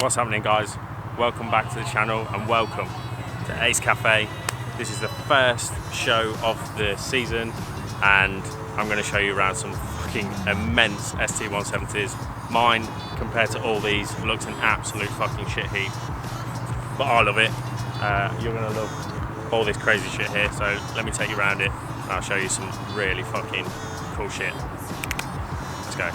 What's happening, guys? Welcome back to the channel and welcome to Ace Cafe. This is the first show of the season and I'm going to show you around some fucking immense ST170s. Mine, compared to all these, looks an absolute fucking shit heap, but I love it. You're going to love all this crazy shit here, so let me take you around it and I'll show you some really fucking cool shit. Let's go.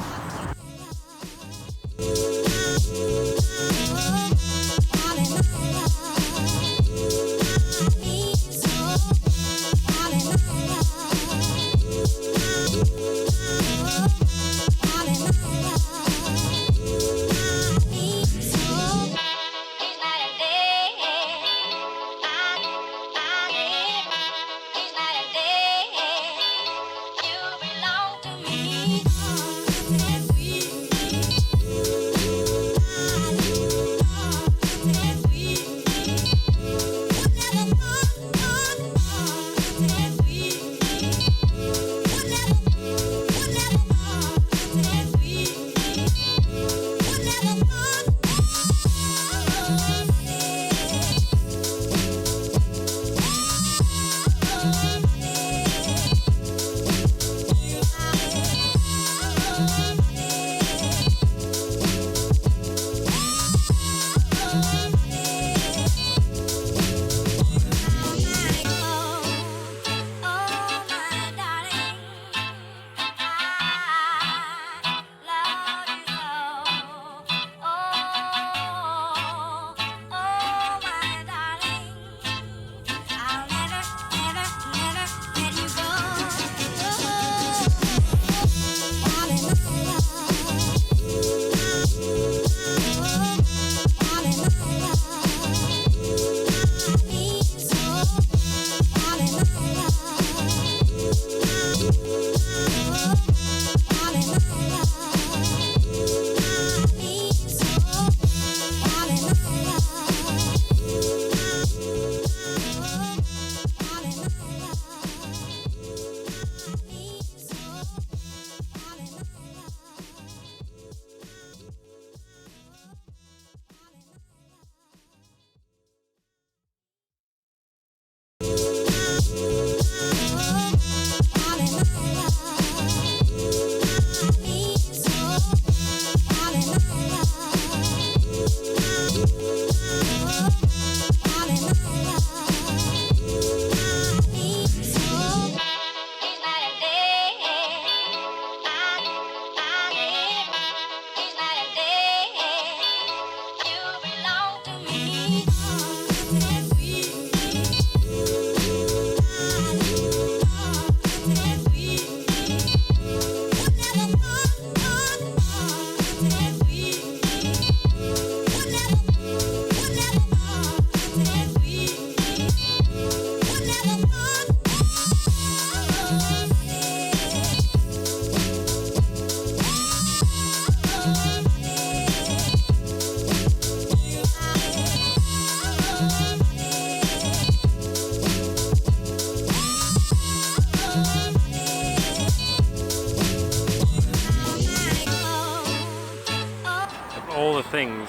All the things,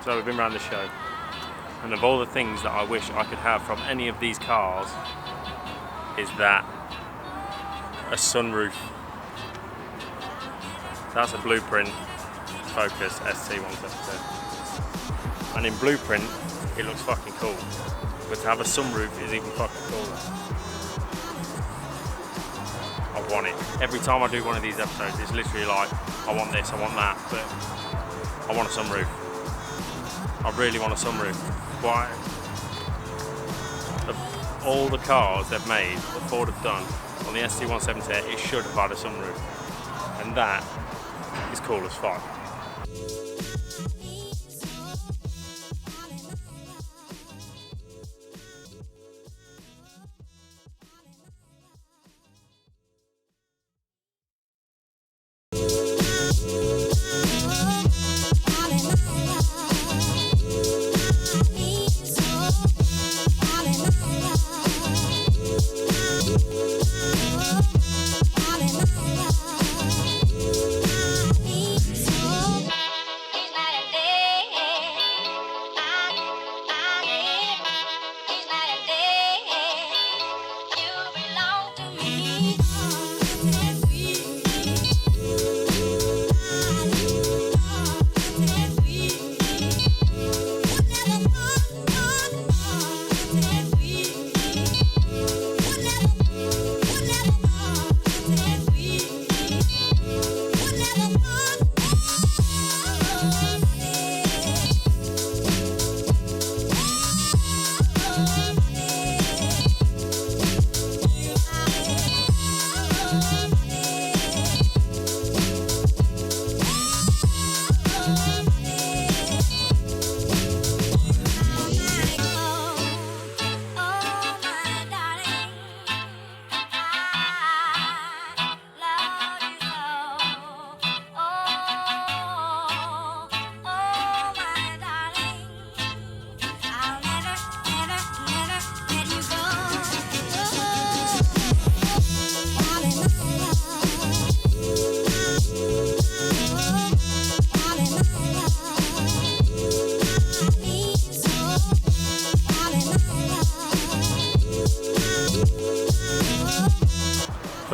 so we've been around the show, and of all the things that I wish I could have from any of these cars is that a sunroof. That's a Blueprint Focus ST170, and in Blueprint it looks fucking cool, but to have a sunroof is even fucking cooler. I want it. Every time I do one of these episodes, it's literally like, I want this, I want that, but I want a sunroof. I really want a sunroof. Why? Of all the cars they've made, that Ford have done on the ST170, it should have had a sunroof. And that is cool as fuck.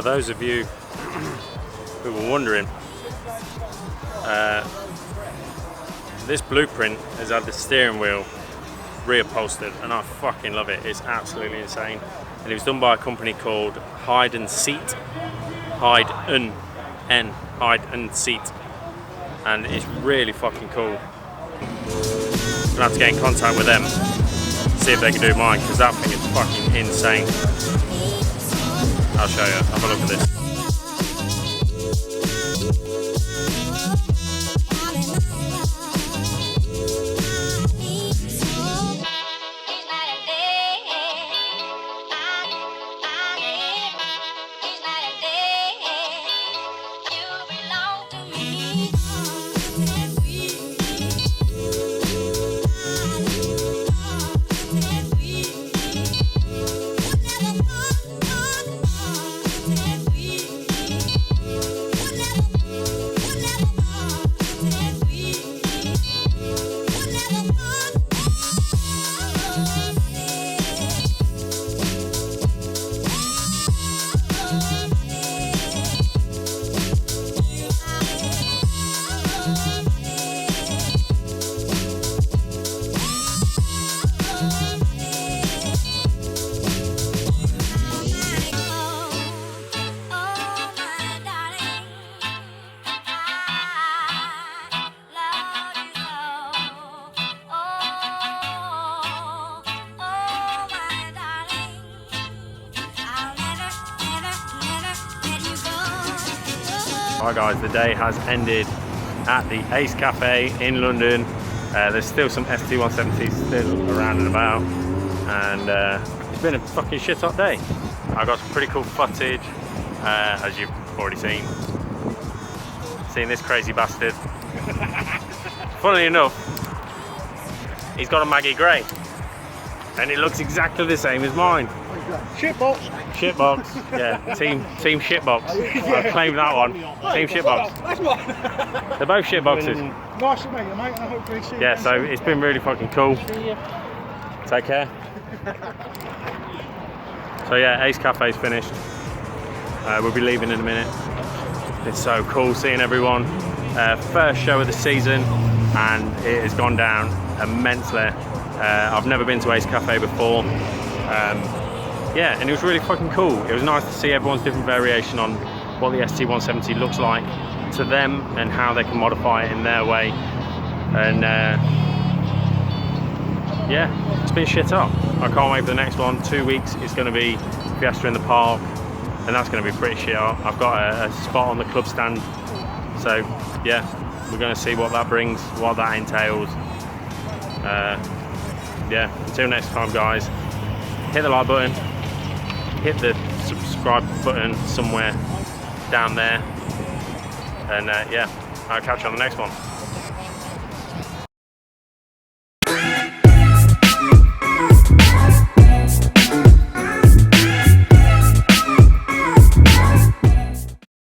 for those of you who were wondering, this blueprint has had the steering wheel reupholstered, and I fucking love it. It's absolutely insane. And it was done by a company called Hide and Seat. Hide and Seat. And it's really fucking cool. I'm gonna have to get in contact with them, see if they can do mine, because that thing is fucking insane. I'll show you, have a look at this. Hi guys, the day has ended at the Ace Cafe in London. There's still some ST170s still around and about, and it's been a fucking shit hot day. I got some pretty cool footage, as you've already seen. Seeing this crazy bastard. Funnily enough, he's got a Maggie Grey, and it looks exactly the same as mine. Shitbox. Shitbox, yeah, team shitbox. I claim that one. Team shitbox. That's what. They're both shitboxes. Nice to meet you, mate. I hope we see you. Yeah, so it's been really fucking cool. See you. Take care. So yeah, Ace Cafe's finished. We'll be leaving in a minute. It's so cool seeing everyone. First show of the season, and it has gone down immensely. I've never been to Ace Cafe before. Yeah, and it was really fucking cool. It was nice to see everyone's different variation on what the ST170 looks like to them and how they can modify it in their way. And yeah, it's been shit up. I can't wait for the next one. 2 weeks, it's going to be Fiesta in the Park, and that's going to be pretty shit up. I've got a spot on the club stand, so yeah, we're going to see what that brings, what that entails. Yeah, until next time guys, hit the like button, hit the subscribe button somewhere down there, and yeah, I'll catch you on the next one.